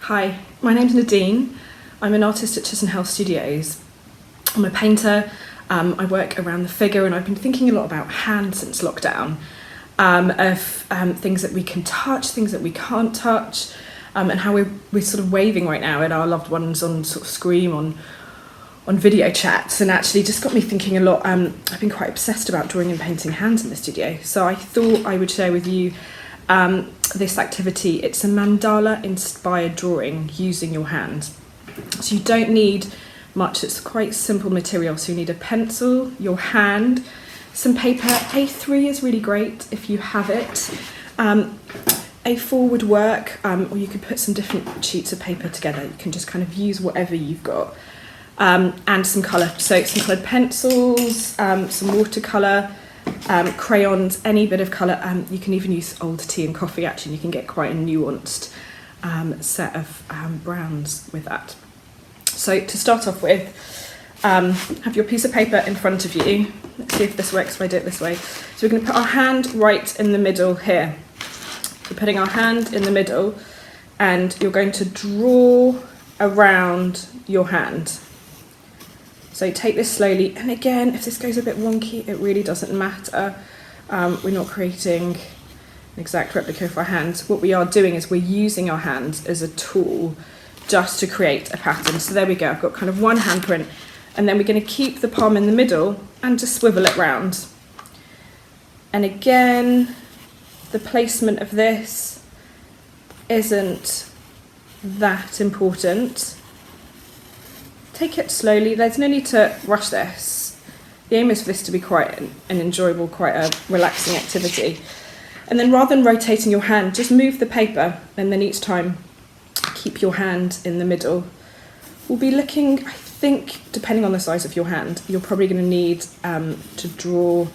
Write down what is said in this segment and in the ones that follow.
Hi, my name's Nadine. I'm an artist at Chisenhell Studios. I'm a painter. I work around the figure, and I've been thinking a lot about hands since lockdown, of things that we can touch, things that we can't touch, and how we're sort of waving right now at our loved ones on sort of Scream, on video chats, and actually just got me thinking a lot. I've been quite obsessed about drawing and painting hands in the studio, so I thought I would share with you this activity. It's a mandala inspired drawing using your hands. So you don't need much, it's quite simple material. So you need a pencil, your hand, some paper. A3 is really great if you have it. A4 would work, or you could put some different sheets of paper together. You can just kind of use whatever you've got. And some colour, so some coloured pencils, some watercolour, crayons, any bit of colour. You can even use old tea and coffee, actually. You can get quite a nuanced set of browns with that. So to start off with, have your piece of paper in front of you. Let's see if this works if I do it this way. So we're going to put our hand right in the middle here. So putting our hand in the middle, and you're going to draw around your hand. So take this slowly, and again, if this goes a bit wonky, it really doesn't matter. We're not creating an exact replica of our hands. What we are doing is we're using our hands as a tool just to create a pattern. So there we go, I've got kind of one handprint, and then we're going to keep the palm in the middle and just swivel it round. And again, the placement of this isn't that important. Take it slowly, there's no need to rush this. The aim is for this to be quite an enjoyable, quite a relaxing activity. And then rather than rotating your hand, just move the paper, and then each time keep your hand in the middle. We'll be looking, I think, depending on the size of your hand, you're probably going to need to draw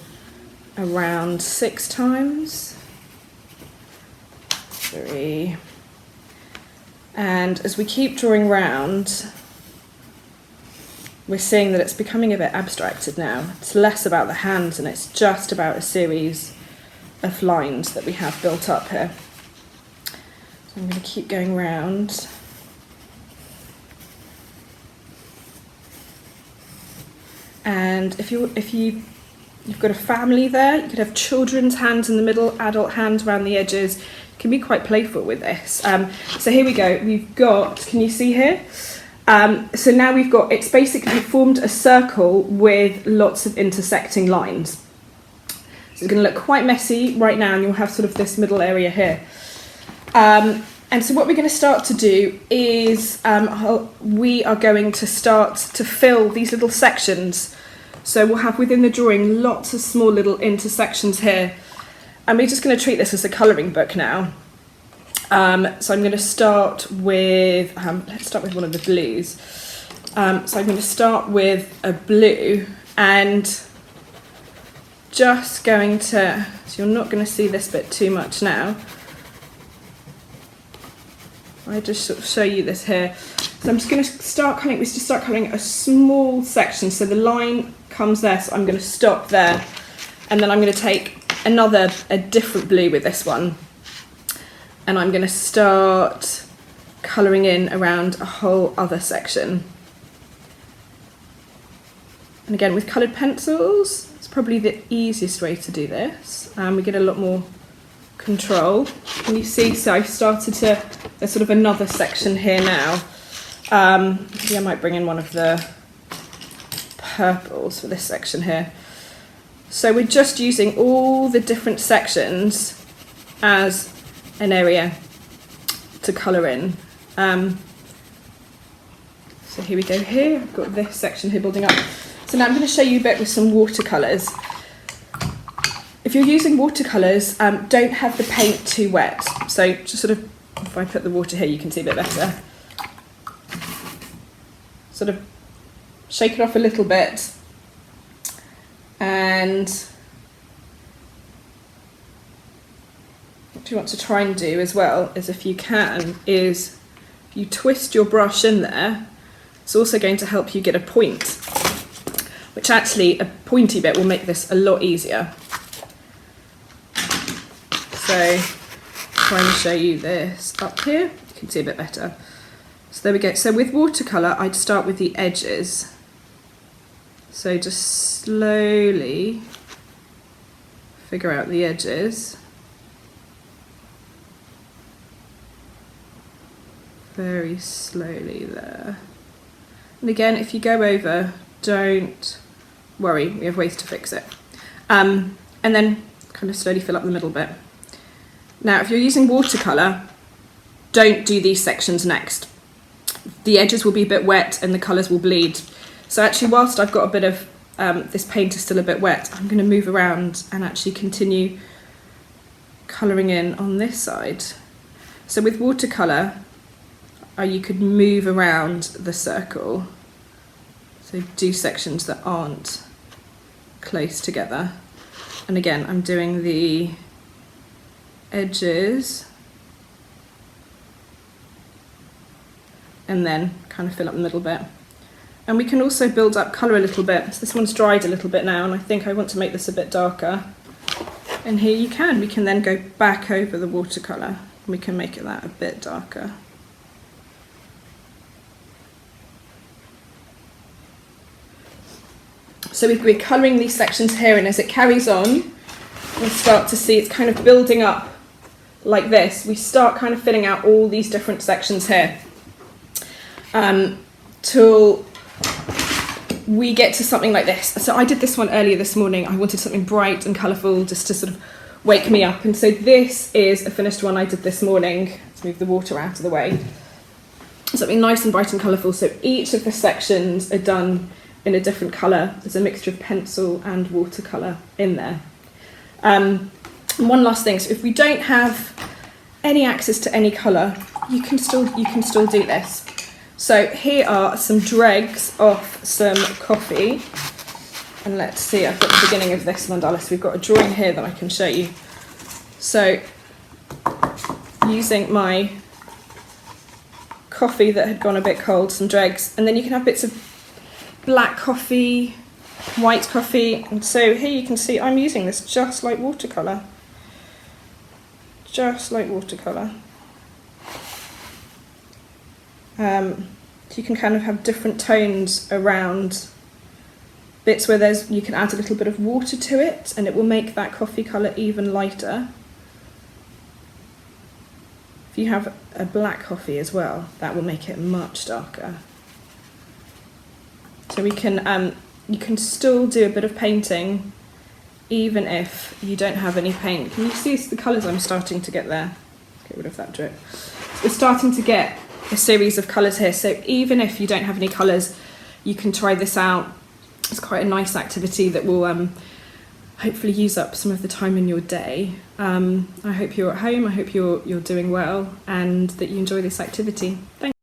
around 6 times. 3. And as we keep drawing round, we're seeing that it's becoming a bit abstracted now. It's less about the hands, and it's just about a series of lines that we have built up here. So I'm going to keep going round. And if you've got a family there, you could have children's hands in the middle, adult hands around the edges. You can be quite playful with this. So here we go. We've got, can you see here? So now we've got, it's basically formed a circle with lots of intersecting lines. So it's going to look quite messy right now, and you'll have sort of this middle area here. And so what we're going to start to do is we are going to start to fill these little sections. So we'll have within the drawing lots of small little intersections here. And we're just going to treat this as a colouring book now. So I'm going to start with, let's start with one of the blues. So I'm going to start with a blue, and just going to, so you're not going to see this bit too much now. I just sort of show you this here. So I'm just going to start colouring a small section. So the line comes there, so I'm going to stop there, and then I'm going to take a different blue with this one. And I'm going to start colouring in around a whole other section. And again, with coloured pencils, it's probably the easiest way to do this. We get a lot more control. Can you see? So I've started to, there's sort of another section here now. Maybe I might bring in one of the purples for this section here. So we're just using all the different sections as an area to colour in. So here we go here, I've got this section here building up. So now I'm going to show you a bit with some watercolours. If you're using watercolours, don't have the paint too wet. So just sort of, if I put the water here, you can see a bit better. Sort of shake it off a little bit, and what you want to try and do as well is, if you can, is if you twist your brush in there, it's also going to help you get a point, which actually a pointy bit will make this a lot easier. So try and show you this up here, you can see a bit better. So there we go. So with watercolour, I'd start with the edges. So just slowly figure out the edges. Very slowly there. And again, if you go over, don't worry, we have ways to fix it. And then kind of slowly fill up the middle bit. Now, if you're using watercolour, don't do these sections next. The edges will be a bit wet and the colours will bleed. So actually, whilst I've got a bit of, this paint is still a bit wet, I'm going to move around and actually continue colouring in on this side. So with watercolour, you could move around the circle. So do sections that aren't close together. And again, I'm doing the edges and then kind of fill up the middle bit. And we can also build up colour a little bit. So this one's dried a little bit now, and I think I want to make this a bit darker. And here we can then go back over the watercolour and we can make it that a bit darker. So we're colouring these sections here, and as it carries on, we'll start to see it's kind of building up like this. We start kind of filling out all these different sections here till we get to something like this. So I did this one earlier this morning. I wanted something bright and colourful just to sort of wake me up. And so this is a finished one I did this morning. Let's move the water out of the way. Something nice and bright and colourful. So each of the sections are done in a different colour. There's a mixture of pencil and watercolour in there. And one last thing, so if we don't have any access to any colour, you can still do this. So here are some dregs off some coffee. And let's see, I've got the beginning of this mandala, so we've got a drawing here that I can show you. So using my coffee that had gone a bit cold, some dregs, and then you can have bits of black coffee, white coffee, and so here you can see I'm using this just like watercolour. Just like watercolour. So you can kind of have different tones around bits where you can add a little bit of water to it and it will make that coffee colour even lighter. If you have a black coffee as well, that will make it much darker. So we can, you can still do a bit of painting even if you don't have any paint. Can you see the colours I'm starting to get there? Get rid of that drip. So we're starting to get a series of colours here. So even if you don't have any colours, you can try this out. It's quite a nice activity that will hopefully use up some of the time in your day. I hope you're at home, I hope you're doing well and that you enjoy this activity. Thanks.